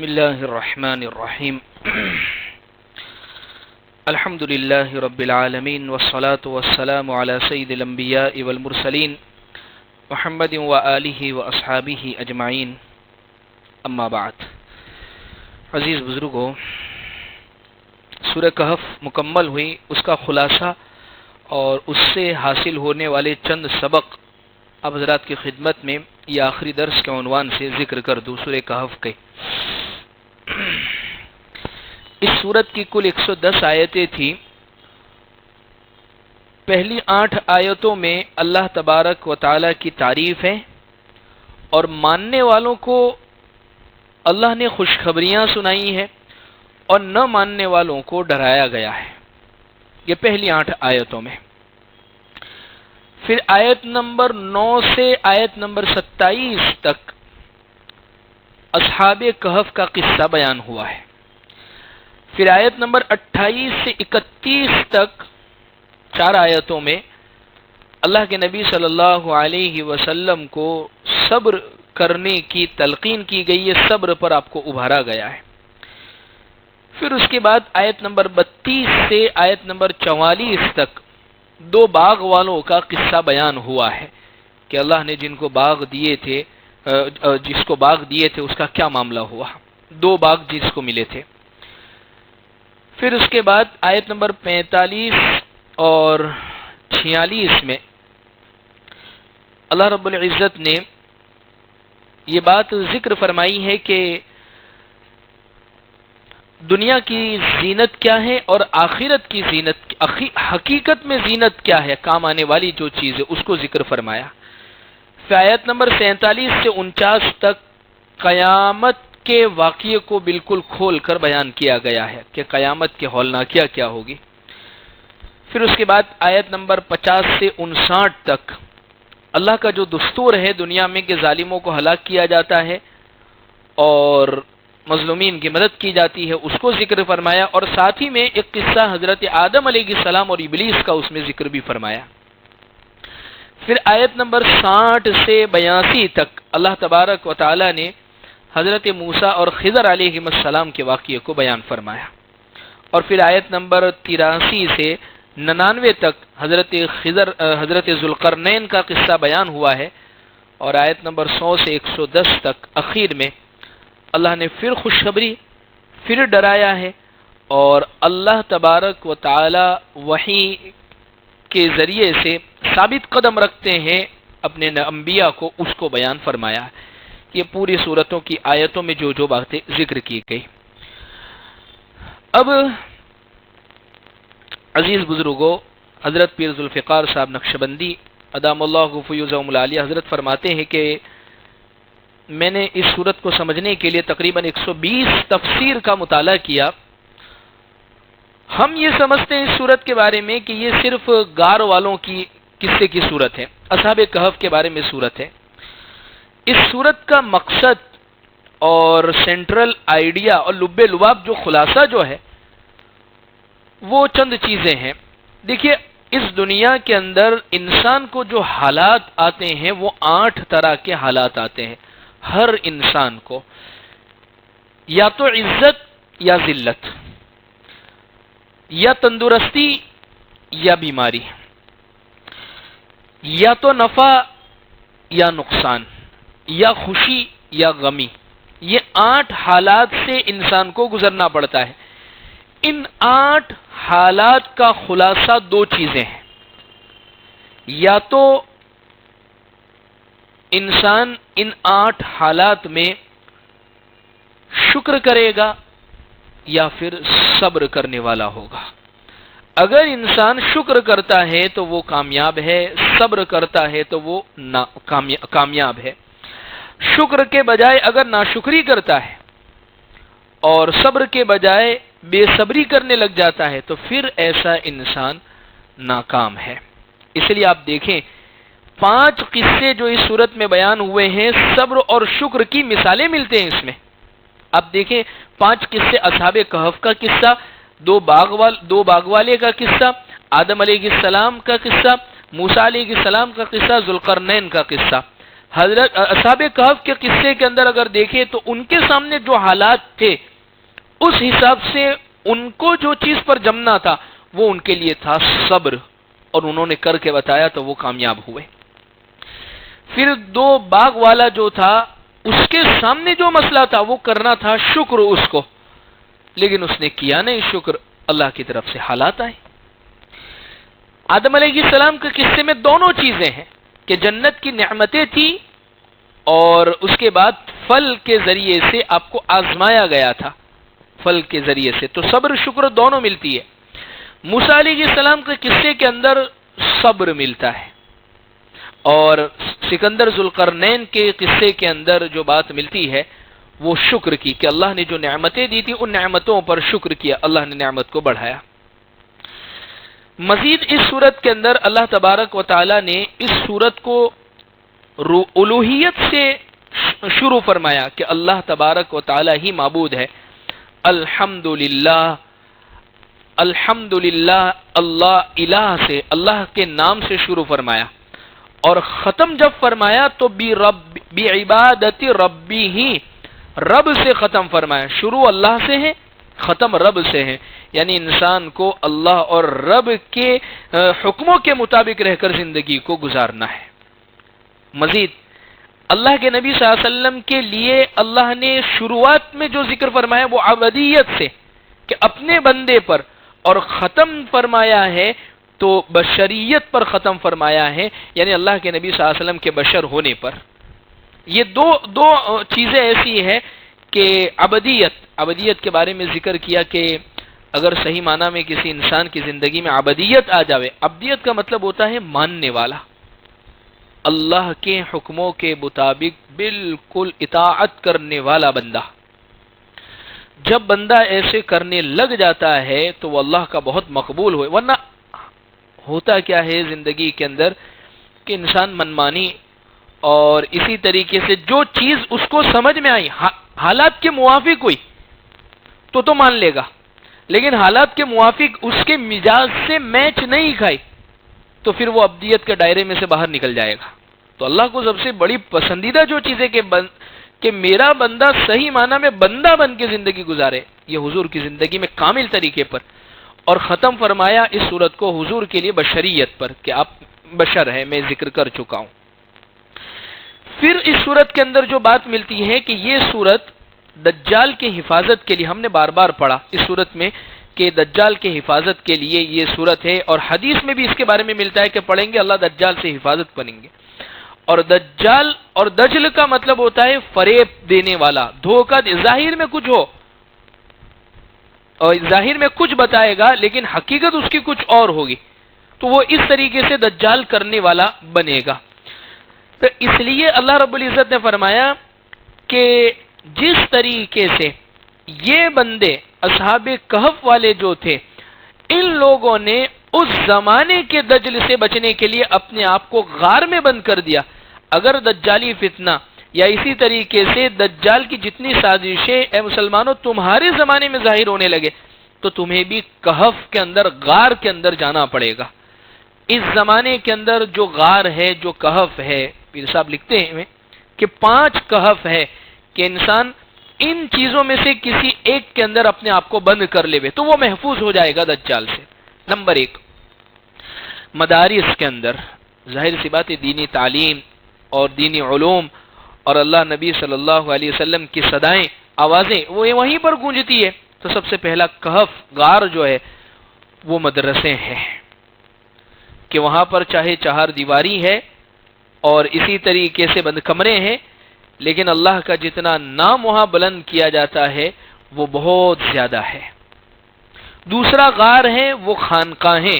بسم الله الرحمن الرحيم الحمد لله رب العالمين والصلاة والسلام على سيد الأنبياء والمرسلين محمد وآلہ واصحابہ اجمعین اما بعد۔ عزیز بزرگوں، سورہ کہف مکمل ہوئی، اس کا خلاصہ اور اس سے حاصل ہونے والے چند سبق اب حضرات کی خدمت میں یہ آخری درس کے عنوان سے ذکر کر دوں سورہ کہف کے۔ اس سورت کی کل 110 آیتیں تھیں۔ پہلی 8 آیتوں میں اللہ تبارک و تعالی کی تعریف ہے اور ماننے والوں کو اللہ نے خوشخبریاں سنائی ہیں اور نہ ماننے والوں کو ڈرایا گیا ہے، یہ پہلی 8 آیتوں میں۔ پھر آیت نمبر 9 سے آیت نمبر 27 تک اصحاب کہف کا قصہ بیان ہوا ہے۔ پھر آیت نمبر 28 سے 31 تک 4 آیتوں میں اللہ کے نبی صلی اللہ علیہ وسلم کو صبر کرنے کی تلقین کی گئی ہے، صبر پر آپ کو ابھارا گیا ہے۔ پھر اس کے بعد آیت نمبر 32 سے آیت نمبر 44 تک 2 باغ والوں کا قصہ بیان ہوا ہے کہ اللہ نے جس کو باغ دیے تھے اس کا کیا معاملہ ہوا، 2 باغ جس کو ملے تھے۔ پھر اس کے بعد آیت نمبر 45 اور 46 میں اللہ رب العزت نے یہ بات ذکر فرمائی ہے کہ دنیا کی زینت کیا ہے اور آخرت کی زینت، حقیقت میں زینت کیا ہے، کام آنے والی جو چیز ہے اس کو ذکر فرمایا۔ پھر آیت نمبر 47 سے 49 تک قیامت کے واقعے کو بالکل کھول کر بیان کیا گیا ہے کہ قیامت کے ہولناکیاں کیا ہوگی۔ پھر اس کے بعد آیت نمبر 50 سے 59 تک اللہ کا جو دستور ہے دنیا میں کہ ظالموں کو ہلاک کیا جاتا ہے اور مظلومین کی مدد کی جاتی ہے اس کو ذکر فرمایا، اور ساتھ ہی میں ایک قصہ حضرت آدم علیہ السلام اور ابلیس کا اس میں ذکر بھی فرمایا۔ پھر آیت نمبر 60 سے 82 تک اللہ تبارک و تعالی نے حضرت موسیٰ اور خضر علیہ السلام کے واقعے کو بیان فرمایا، اور پھر آیت نمبر 83 سے 99 تک حضرت ذوالقرنین کا قصہ بیان ہوا ہے، اور آیت نمبر 100 سے 110 تک اخیر میں اللہ نے پھر خوشخبری، پھر ڈرایا ہے، اور اللہ تبارک و تعالی وحی کے ذریعے سے ثابت قدم رکھتے ہیں اپنے انبیاء کو، اس کو بیان فرمایا۔ یہ پوری صورتوں کی آیتوں میں جو باتیں ذکر کی گئی۔ اب عزیز بزرگوں، حضرت پیر ذوالفقار صاحب نقشبندی ادام اللہ فیوزہم العالیہ حضرت فرماتے ہیں کہ میں نے اس صورت کو سمجھنے کے لیے تقریباً 120 تفسیر کا مطالعہ کیا۔ ہم یہ سمجھتے ہیں اس صورت کے بارے میں کہ یہ صرف غار والوں کی قصے کی صورت ہے، اصحاب کہف کے بارے میں صورت ہے۔ اس صورت کا مقصد اور سینٹرل آئیڈیا اور لب لباب جو خلاصہ جو ہے وہ چند چیزیں ہیں۔ دیکھیے، اس دنیا کے اندر انسان کو جو حالات آتے ہیں وہ 8 طرح کے حالات آتے ہیں ہر انسان کو، یا تو عزت یا ذلت، یا تندرستی یا بیماری، یا تو نفع یا نقصان، یا خوشی یا غمی۔ یہ 8 حالات سے انسان کو گزرنا پڑتا ہے۔ ان 8 حالات کا خلاصہ 2 چیزیں ہیں، یا تو انسان ان 8 حالات میں شکر کرے گا یا پھر صبر کرنے والا ہوگا۔ اگر انسان شکر کرتا ہے تو وہ کامیاب ہے، صبر کرتا ہے تو وہ کامیاب ہے۔ شکر کے بجائے اگر ناشکری کرتا ہے اور صبر کے بجائے بے صبری کرنے لگ جاتا ہے تو پھر ایسا انسان ناکام ہے۔ اس لیے آپ دیکھیں 5 قصے جو اس صورت میں بیان ہوئے ہیں، صبر اور شکر کی مثالیں ملتے ہیں اس میں۔ آپ دیکھیں 5 قصے، اصحاب کہف کا قصہ، 2 باغ والے کا قصہ، آدم علیہ السلام کا قصہ، موسیٰ علیہ السلام کا قصہ، ذوالقرنین کا قصہ۔ حضرت اصحاب کہف کے قصے کے اندر اگر دیکھیں تو ان کے سامنے جو حالات تھے اس حساب سے ان کو جو چیز پر جمنا تھا وہ ان کے لیے تھا صبر، اور انہوں نے کر کے بتایا تو وہ کامیاب ہوئے۔ پھر دو باغ والا جو تھا اس کے سامنے جو مسئلہ تھا وہ کرنا تھا شکر اس کو، لیکن اس نے کیا نہیں شکر، اللہ کی طرف سے حالات آئے۔ آدم علیہ السلام کے قصے میں دونوں چیزیں ہیں کہ جنت کی نعمتیں تھی اور اس کے بعد پھل کے ذریعے سے آپ کو آزمایا گیا تھا، پھل کے ذریعے سے، تو صبر شکر دونوں ملتی ہے۔ موسیٰ علیہ السلام کے قصے کے اندر صبر ملتا ہے، اور سکندر ذوالقرنین کے قصے کے اندر جو بات ملتی ہے وہ شکر کی، کہ اللہ نے جو نعمتیں دی تھی ان نعمتوں پر شکر کیا، اللہ نے نعمت کو بڑھایا۔ مزید اس صورت کے اندر اللہ تبارک و تعالی نے اس صورت کو الوہیت سے شروع فرمایا کہ اللہ تبارک و تعالی ہی معبود ہے۔ الحمدللہ، الحمدللہ، اللہ الہ سے، اللہ کے نام سے شروع فرمایا، اور ختم جب فرمایا تو بعبادت ربی ہی، رب سے ختم فرمایا۔ شروع اللہ سے ہے، ختم رب سے ہے، یعنی انسان کو اللہ اور رب کے حکموں کے مطابق رہ کر زندگی کو گزارنا ہے۔ مزید اللہ کے نبی صلی اللہ علیہ وسلم کے لیے اللہ نے شروعات میں جو ذکر فرمایا وہ عبدیت سے، کہ اپنے بندے پر، اور ختم فرمایا ہے تو بشریت پر ختم فرمایا ہے، یعنی اللہ کے نبی صلی اللہ علیہ وسلم کے بشر ہونے پر۔ یہ دو چیزیں ایسی ہیں کہ عبدیت کے بارے میں ذکر کیا کہ اگر صحیح معنی میں کسی انسان کی زندگی میں عبدیت آ جاوے، عبدیت کا مطلب ہوتا ہے ماننے والا، اللہ کے حکموں کے مطابق بالکل اطاعت کرنے والا بندہ۔ جب بندہ ایسے کرنے لگ جاتا ہے تو وہ اللہ کا بہت مقبول ہوئے، ورنہ ہوتا کیا ہے زندگی کے اندر کہ انسان منمانی اور اسی طریقے سے جو چیز اس کو سمجھ میں آئی، حالات کے موافق ہوئی تو مان لے گا، لیکن حالات کے موافق اس کے مزاج سے میچ نہیں کھائی تو پھر وہ عبدیت کے دائرے میں سے باہر نکل جائے گا۔ تو اللہ کو سب سے بڑی پسندیدہ جو چیز ہے کہ میرا بندہ صحیح معنی میں بندہ بن کے زندگی گزارے، یہ حضور کی زندگی میں کامل طریقے پر، اور ختم فرمایا اس صورت کو حضور کے لیے بشریت پر، کہ آپ بشر ہیں، میں ذکر کر چکا ہوں۔ پھر اس صورت کے اندر جو بات ملتی ہے کہ یہ صورت دجال کے حفاظت کے لیے، ہم نے بار بار پڑھا اس صورت میں کہ دجال کے حفاظت کے لیے یہ صورت ہے، اور حدیث میں بھی اس کے بارے میں ملتا ہے کہ پڑھیں گے اللہ دجال سے حفاظت کریں گے۔ اور دجال اور دجل کا مطلب ہوتا ہے فریب دینے والا، دھوکہ، ظاہر میں کچھ ہو اور ظاہر میں کچھ بتائے گا لیکن حقیقت اس کی کچھ اور ہوگی، تو وہ اس طریقے سے دجال کرنے والا بنے گا۔ تو اس لیے اللہ رب العزت نے فرمایا کہ جس طریقے سے یہ بندے اصحاب کہف والے جو تھے، ان لوگوں نے اس زمانے کے دجل سے بچنے کے لیے اپنے آپ کو غار میں بند کر دیا۔ اگر دجالی فتنہ یا اسی طریقے سے دجال کی جتنی سازشیں اے مسلمانوں تمہارے زمانے میں ظاہر ہونے لگے تو تمہیں بھی کہف کے اندر، غار کے اندر جانا پڑے گا۔ اس زمانے کے اندر جو غار ہے، جو کہف ہے، پیر صاحب لکھتے ہیں کہ 5 کہف ہے کہ انسان ان چیزوں میں سے کسی ایک کے اندر اپنے آپ کو بند کر لے تو وہ محفوظ ہو جائے گا دجال سے۔ نمبر 1، مدارس کے اندر، ظاہر سی بات ہے دینی تعلیم اور دینی علوم اور اللہ نبی صلی اللہ علیہ وسلم کی صدائیں، آوازیں وہ وہیں پر گونجتی ہے، تو سب سے پہلا کہف، غار جو ہے وہ مدرسے ہیں، کہ وہاں پر چاہے 4 دیواری ہے اور اسی طریقے سے بند کمرے ہیں، لیکن اللہ کا جتنا نام وہاں بلند کیا جاتا ہے وہ بہت زیادہ ہے۔ دوسرا غار ہے وہ خانقاہیں،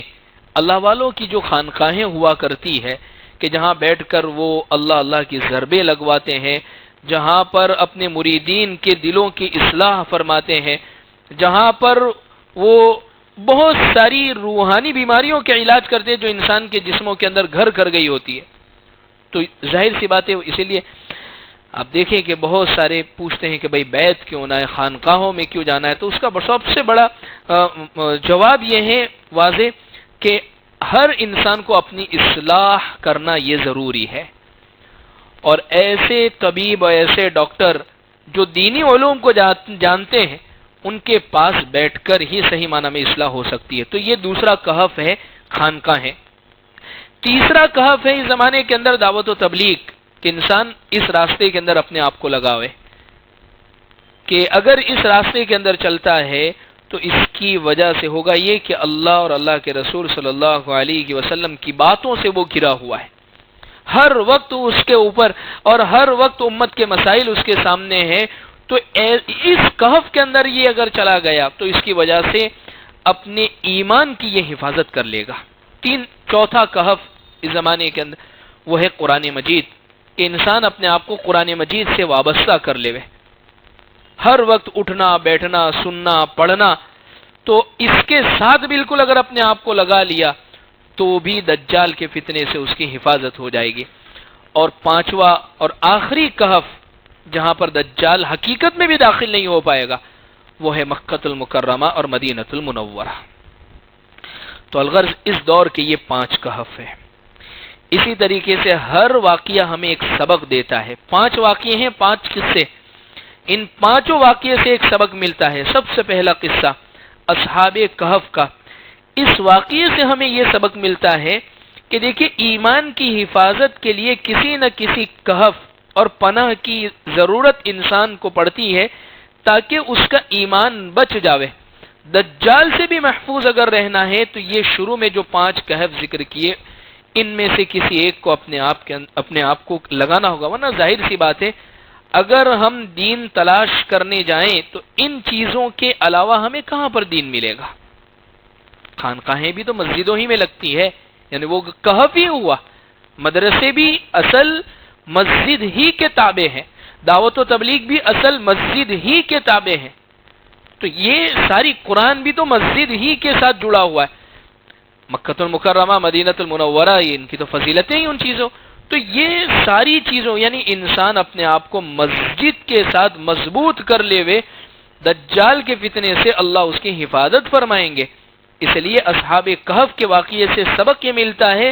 اللہ والوں کی جو خانقاہیں ہوا کرتی ہے کہ جہاں بیٹھ کر وہ اللہ کی ضربیں لگواتے ہیں، جہاں پر اپنے مریدین کے دلوں کی اصلاح فرماتے ہیں، جہاں پر وہ بہت ساری روحانی بیماریوں کے علاج کرتے ہیں جو انسان کے جسموں کے اندر گھر کر گئی ہوتی ہے۔ تو ظاہر سی بات ہے، اسی لیے آپ دیکھیں کہ بہت سارے پوچھتے ہیں کہ بھئی بیت کیوں نہ ہے، خانقاہوں میں کیوں جانا ہے، تو اس کا سب سے بڑا جواب یہ ہے واضح کہ ہر انسان کو اپنی اصلاح کرنا یہ ضروری ہے، اور ایسے طبیب اور ایسے ڈاکٹر جو دینی علوم کو جانتے ہیں، ان کے پاس بیٹھ کر ہی صحیح معنی میں اصلاح ہو سکتی ہے۔ تو یہ دوسرا کہف ہے، خانقاہ ہے۔ تیسرا کہف ہے اس زمانے کے اندر دعوت و تبلیغ، کہ انسان اس راستے کے اندر اپنے آپ کو لگاوے، کہ اگر اس راستے کے اندر چلتا ہے تو اس کی وجہ سے ہوگا یہ کہ اللہ اور اللہ کے رسول صلی اللہ علیہ وسلم کی باتوں سے وہ گھرا ہوا ہے، ہر وقت اس کے اوپر اور ہر وقت امت کے مسائل اس کے سامنے ہیں۔ تو اس کہف کے اندر یہ اگر چلا گیا تو اس کی وجہ سے اپنے ایمان کی یہ حفاظت کر لے گا۔ چوتھا کہف اس زمانے کے اندر وہ ہے قرآن مجید، کہ انسان اپنے آپ کو قرآن مجید سے وابستہ کر لے، ہر وقت اٹھنا بیٹھنا سننا پڑھنا۔ تو اس کے ساتھ بالکل اگر اپنے آپ کو لگا لیا تو بھی دجال کے فتنے سے اس کی حفاظت ہو جائے گی۔ اور پانچواں اور آخری کہف جہاں پر دجال حقیقت میں بھی داخل نہیں ہو پائے گا، وہ ہے مکہ المکرمہ اور مدینہ المنورہ۔ تو الغرض اس دور کے یہ 5 کہف ہیں۔ اسی طریقے سے ہر واقعہ ہمیں ایک سبق دیتا ہے۔ 5 واقعے ہیں، 5 قصے، ان 5 واقعے سے ایک سبق ملتا ہے۔ سب سے پہلا قصہ اصحاب کہف کا، اس واقعے سے ہمیں یہ سبق ملتا ہے کہ دیکھیے ایمان کی حفاظت کے لیے کسی نہ کسی کہف اور پناہ کی ضرورت انسان کو پڑتی ہے تاکہ اس کا ایمان بچ جاوے۔ دجال سے بھی محفوظ اگر رہنا ہے تو یہ شروع میں جو 5 کہف ذکر کیے ان میں سے کسی ایک کو اپنے آپ کو لگانا ہوگا، ورنہ ظاہر سی بات ہے اگر ہم دین تلاش کرنے جائیں تو ان چیزوں کے علاوہ ہمیں کہاں پر دین ملے گا؟ خانقاہیں بھی تو مسجدوں ہی میں لگتی ہے، یعنی وہ کہف ہی ہوا، مدرسے بھی اصل مسجد ہی کے تابع ہیں، دعوت و تبلیغ بھی اصل مسجد ہی کے تابع ہیں۔ تو یہ ساری قرآن بھی تو مسجد ہی کے ساتھ جڑا ہوا ہے۔ مکہ المکرمہ مدینہ المنورہ، یہ ان کی تو فضیلتیں ہی ان چیزوں۔ تو یہ ساری چیزوں یعنی انسان اپنے آپ کو مسجد کے ساتھ مضبوط کر لے وے، دجال کے فتنے سے اللہ اس کی حفاظت فرمائیں گے۔ اس لیے اصحاب کہف کے واقعے سے سبق یہ ملتا ہے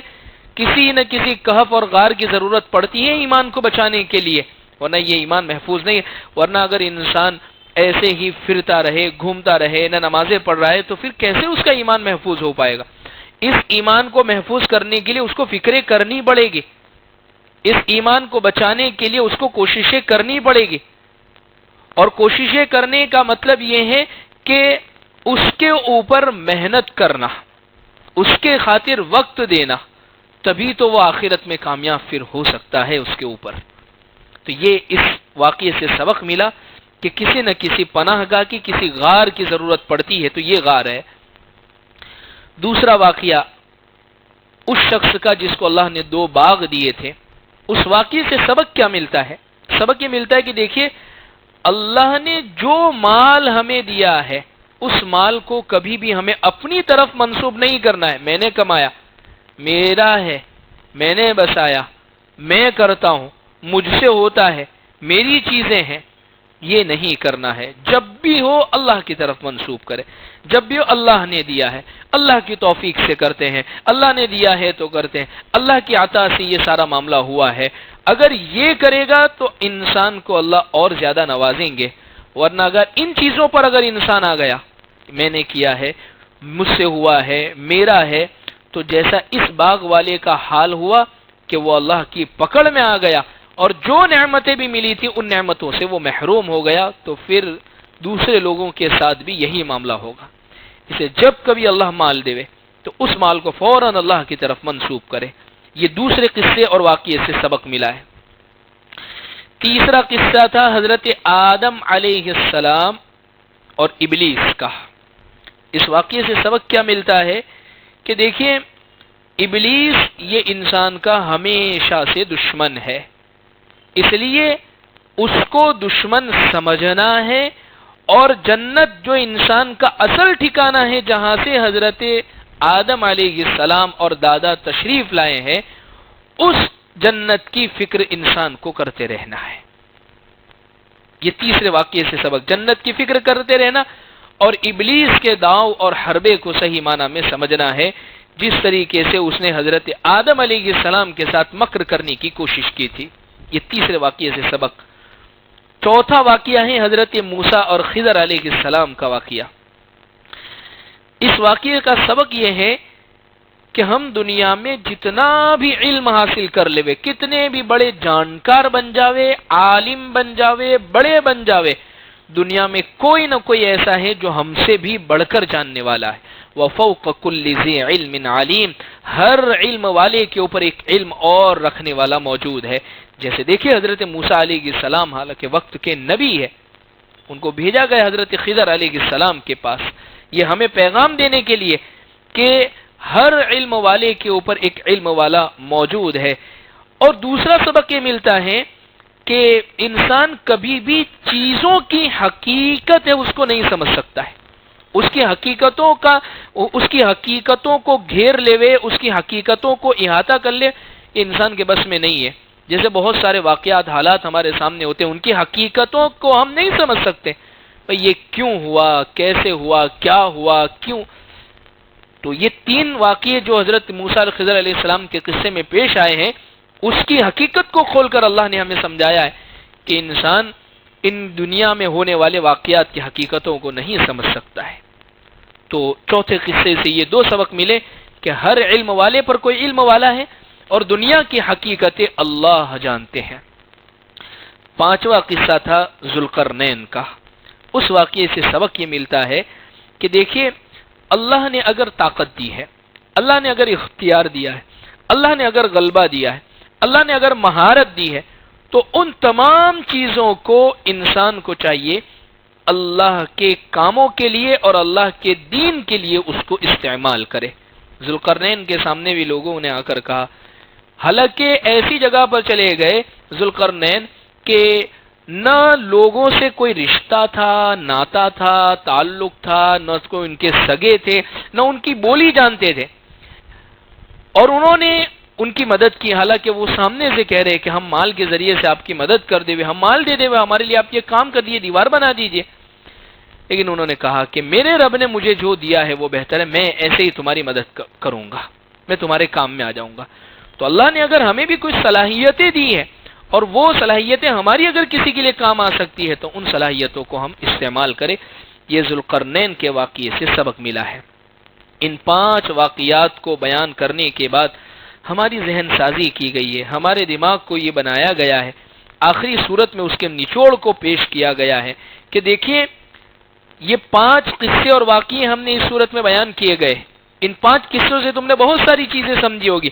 کسی نہ کسی کہف اور غار کی ضرورت پڑتی ہے ایمان کو بچانے کے لیے، ورنہ یہ ایمان محفوظ نہیں ہے۔ ورنہ اگر انسان ایسے ہی پھرتا رہے گھومتا رہے نہ نمازیں پڑھ رہا ہے تو پھر کیسے اس کا ایمان محفوظ ہو پائے گا؟ اس ایمان کو محفوظ کرنے کے لیے اس کو فکریں کرنی پڑے گی، اس ایمان کو بچانے کے لیے اس کو کوششیں کرنی پڑے گی، اور کوششیں کرنے کا مطلب یہ ہے کہ اس کے اوپر محنت کرنا، اس کے خاطر وقت دینا، تبھی تو وہ آخرت میں کامیاب پھر ہو سکتا ہے اس کے اوپر۔ تو یہ اس واقعے سے سبق ملا کہ کسی نہ کسی پناہ گاہ کی کسی غار کی ضرورت پڑتی ہے، تو یہ غار ہے۔ دوسرا واقعہ اس شخص کا جس کو اللہ نے 2 باغ دیے تھے، اس واقعے سے سبق کیا ملتا ہے؟ سبق یہ ملتا ہے کہ دیکھیے اللہ نے جو مال ہمیں دیا ہے اس مال کو کبھی بھی ہمیں اپنی طرف منسوب نہیں کرنا ہے، میں نے کمایا، میرا ہے، میں نے بسایا، میں کرتا ہوں، مجھ سے ہوتا ہے، میری چیزیں ہیں، یہ نہیں کرنا ہے۔ جب بھی ہو اللہ کی طرف منسوب کرے، جب بھی ہو اللہ نے دیا ہے، اللہ کی توفیق سے کرتے ہیں، اللہ نے دیا ہے تو کرتے ہیں، اللہ کی عطا سے یہ سارا معاملہ ہوا ہے۔ اگر یہ کرے گا تو انسان کو اللہ اور زیادہ نوازیں گے، ورنہ اگر ان چیزوں پر اگر انسان آ گیا، میں نے کیا ہے، مجھ سے ہوا ہے، میرا ہے، تو جیسا اس باغ والے کا حال ہوا کہ وہ اللہ کی پکڑ میں آ گیا اور جو نعمتیں بھی ملی تھی ان نعمتوں سے وہ محروم ہو گیا، تو پھر دوسرے لوگوں کے ساتھ بھی یہی معاملہ ہوگا۔ اسے جب کبھی اللہ مال دے تو اس مال کو فوراً اللہ کی طرف منسوب کرے۔ یہ دوسرے قصے اور واقعے سے سبق ملا ہے۔ تیسرا قصہ تھا حضرت آدم علیہ السلام اور ابلیس کا۔ اس واقعے سے سبق کیا ملتا ہے کہ دیکھیے ابلیس یہ انسان کا ہمیشہ سے دشمن ہے، اس لیے اس کو دشمن سمجھنا ہے، اور جنت جو انسان کا اصل ٹھکانہ ہے جہاں سے حضرت آدم علیہ السلام اور دادا تشریف لائے ہیں، اس جنت کی فکر انسان کو کرتے رہنا ہے۔ یہ تیسرے واقعے سے سبق، جنت کی فکر کرتے رہنا اور ابلیس کے داؤ اور حربے کو صحیح معنی میں سمجھنا ہے، جس طریقے سے اس نے حضرت آدم علیہ السلام کے ساتھ مکر کرنے کی کوشش کی تھی۔ یہ تیسرے واقعے سے سبق۔ چوتھا واقعہ ہے حضرت موسیٰ اور خضر علیہ السلام کا واقعہ۔ اس واقعے کا سبق یہ ہے کہ ہم دنیا میں جتنا بھی علم حاصل کر لے، کتنے بھی بڑے جانکار بن جاوے، عالم بن جاوے، بڑے بن جاوے، دنیا میں کوئی نہ کوئی ایسا ہے جو ہم سے بھی بڑھ کر جاننے والا ہے۔ وَفَوْقَ كُلِّ ذِي عِلْمٍ عَلِيمٍ، ہر علم والے کے اوپر ایک علم اور رکھنے والا موجود ہے۔ جیسے دیکھیے حضرت موسیٰ علیہ السلام حالانکہ وقت کے نبی ہے، ان کو بھیجا گیا حضرت خضر علیہ السلام کے پاس، یہ ہمیں پیغام دینے کے لیے کہ ہر علم والے کے اوپر ایک علم والا موجود ہے۔ اور دوسرا سبق یہ ملتا ہے کہ انسان کبھی بھی چیزوں کی حقیقت ہے اس کو نہیں سمجھ سکتا ہے، اس کی حقیقتوں کو گھیر لے، اس کی حقیقتوں کو احاطہ کر لے، انسان کے بس میں نہیں ہے۔ جیسے بہت سارے واقعات، حالات ہمارے سامنے ہوتے ہیں، ان کی حقیقتوں کو ہم نہیں سمجھ سکتے، یہ کیوں ہوا، کیسے ہوا، کیا ہوا، کیوں۔ تو یہ تین واقعے جو حضرت موسیٰ اور خضر علیہ السلام کے قصے میں پیش آئے ہیں، اس کی حقیقت کو کھول کر اللہ نے ہمیں سمجھایا ہے کہ انسان ان دنیا میں ہونے والے واقعات کی حقیقتوں کو نہیں سمجھ سکتا ہے۔ تو چوتھے قصے سے یہ دو سبق ملے کہ ہر علم والے پر کوئی علم والا ہے اور دنیا کی حقیقتیں اللہ جانتے ہیں۔ پانچواں قصہ تھا ذوالقرنین کا۔ اس واقعے سے سبق یہ ملتا ہے کہ دیکھیے، اللہ نے اگر طاقت دی ہے، اللہ نے اگر اختیار دیا ہے، اللہ نے اگر غلبہ دیا ہے، اللہ نے اگر مہارت دی ہے، تو ان تمام چیزوں کو انسان کو چاہیے اللہ کے کاموں کے لیے اور اللہ کے دین کے لیے اس کو استعمال کرے۔ ذوالقرنین کے سامنے بھی لوگوں نے آ کر کہا، حالانکہ ایسی جگہ پر چلے گئے ذوالقرنین کہ نہ لوگوں سے کوئی رشتہ تھا، ناتا تھا، تعلق تھا، نہ کوئی ان کے سگے تھے، نہ ان کی بولی جانتے تھے، اور انہوں نے ان کی مدد کی۔ حالانکہ وہ سامنے سے کہہ رہے کہ ہم مال کے ذریعے سے آپ کی مدد کر دے، ہم مال دے دے، ہمارے لیے آپ یہ کام کر دیے، دیوار بنا دیجئے۔ لیکن انہوں نے کہا کہ میرے رب نے مجھے جو دیا ہے وہ بہتر ہے، میں ایسے ہی تمہاری مدد کروں گا، میں تمہارے کام میں آ جاؤں گا۔ تو اللہ نے اگر ہمیں بھی کچھ صلاحیتیں دی ہیں اور وہ صلاحیتیں ہماری اگر کسی کے لیے کام آ سکتی ہے تو ان صلاحیتوں کو ہم استعمال کریں۔ یہ ذوالقرنین کے واقعے سے سبق ملا ہے۔ ان 5 واقعات کو بیان کرنے کے بعد ہماری ذہن سازی کی گئی ہے، ہمارے دماغ کو یہ بنایا گیا ہے، آخری صورت میں اس کے نچوڑ کو پیش کیا گیا ہے کہ دیکھیے یہ 5 قصے اور واقعے ہم نے اس صورت میں بیان کیے گئے، ان 5 قصوں سے تم نے بہت ساری چیزیں سمجھی ہوگی،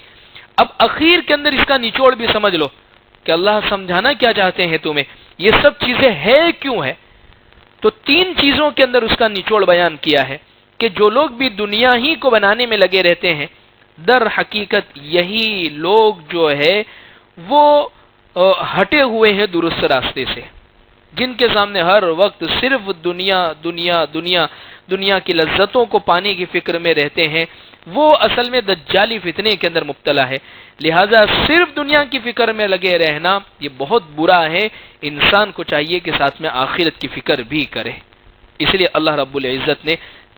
اب اخیر کے اندر اس کا نچوڑ بھی سمجھ لو کہ اللہ سمجھانا کیا چاہتے ہیں تمہیں، یہ سب چیزیں ہے کیوں ہے۔ تو 3 چیزوں کے اندر اس کا نچوڑ بیان کیا ہے کہ جو لوگ بھی دنیا ہی کو بنانے میں لگے رہتے ہیں، در حقیقت یہی لوگ جو ہے وہ ہٹے ہوئے ہیں درست راستے سے، جن کے سامنے ہر وقت صرف دنیا دنیا دنیا دنیا کی لذتوں کو پانے کی فکر میں رہتے ہیں، وہ اصل میں دجالی فتنے کے اندر مبتلا ہے۔ لہذا صرف دنیا کی فکر میں لگے رہنا یہ بہت برا ہے، انسان کو چاہیے کہ ساتھ میں آخرت کی فکر بھی کرے۔ اس لیے اللہ رب العزت نے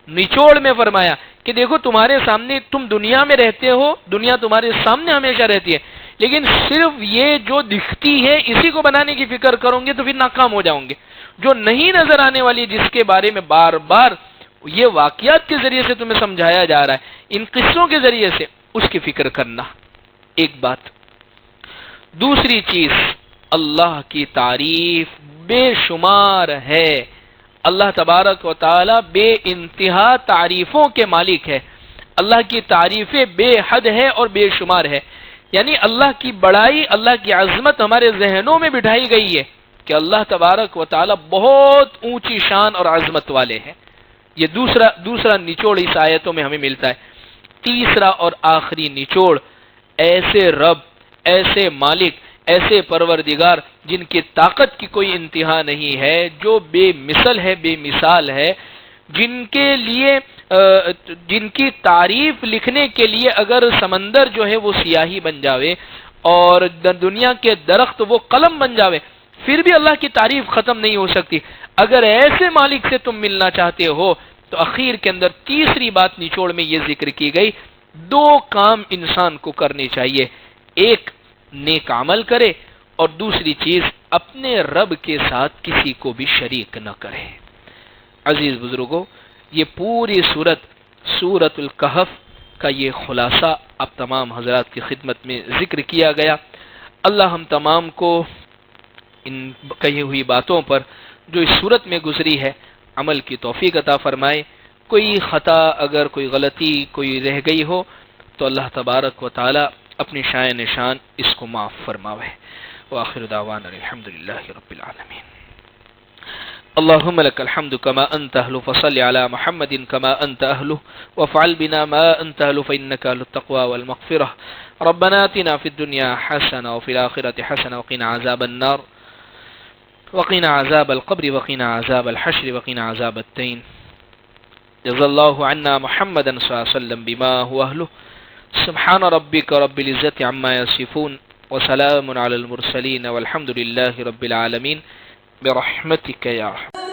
نچوڑ میں فرمایا کہ دیکھو تمہارے سامنے، تم دنیا میں رہتے ہو، دنیا تمہارے سامنے ہمیشہ رہتی ہے، لیکن صرف یہ جو دکھتی ہے اسی کو بنانے کی فکر کرو گے تو پھر ناکام ہو جاؤں گے۔ جو نہیں نظر آنے والی، جس کے بارے میں بار بار یہ واقعات کے ذریعے سے تمہیں سمجھایا جا رہا ہے، ان قصوں کے ذریعے سے، اس کی فکر کرنا ایک بات۔ دوسری چیز، اللہ کی تعریف بے شمار ہے، اللہ تبارک و تعالی بے انتہا تعریفوں کے مالک ہے، اللہ کی تعریفیں بے حد ہے اور بے شمار ہے، یعنی اللہ کی بڑائی، اللہ کی عظمت ہمارے ذہنوں میں بٹھائی گئی ہے کہ اللہ تبارک و تعالی بہت اونچی شان اور عظمت والے ہیں۔ یہ دوسرا نچوڑ اس آیتوں میں ہمیں ملتا ہے۔ تیسرا اور آخری نچوڑ، ایسے رب، ایسے مالک، ایسے پروردگار جن کی طاقت کی کوئی انتہا نہیں ہے، جو بے مثل ہے، بے مثال ہے، جن کے لیے جن کی تعریف لکھنے کے لیے اگر سمندر جو ہے وہ سیاہی بن جاوے اور دنیا کے درخت وہ قلم بن جاوے، پھر بھی اللہ کی تعریف ختم نہیں ہو سکتی۔ اگر ایسے مالک سے تم ملنا چاہتے ہو تو اخیر کے اندر تیسری بات نچوڑ میں یہ ذکر کی گئی، 2 کام انسان کو کرنے چاہیے، ایک نیک عمل کرے اور دوسری چیز اپنے رب کے ساتھ کسی کو بھی شریک نہ کرے۔ عزیز بزرگوں، یہ پوری سورۃ الکہف کا یہ خلاصہ اب تمام حضرات کی خدمت میں ذکر کیا گیا۔ اللہ ہم تمام کو ان کہی ہوئی باتوں پر جو اس صورت میں گزری ہے عمل کی توفیق عطا فرمائے۔ کوئی خطا، اگر کوئی غلطی کوئی رہ گئی ہو تو اللہ تبارک و تعالی اپنی شان نشان اس کو معاف فرماوے۔ وآخر دعوانا الحمدللہ رب العالمین۔ اللهم لك الحمد كما أنت أهله فصل على محمد كما أنت أهله وافعل بنا ما أنت أهله فإنك أهل التقوى والمغفرة. ربنا آتنا في الدنيا حسنة وفي الآخرة حسنة وقنا عذاب النار وقنا عذاب القبر وقنا عذاب الحشر وقنا عذاب الدين. جزا الله عنا محمدا صلى الله عليه وسلم بما هو أهله. سبحان ربك رب العزة عما يصفون وسلام على المرسلين والحمد لله رب العالمين برحمتك يا رحمن.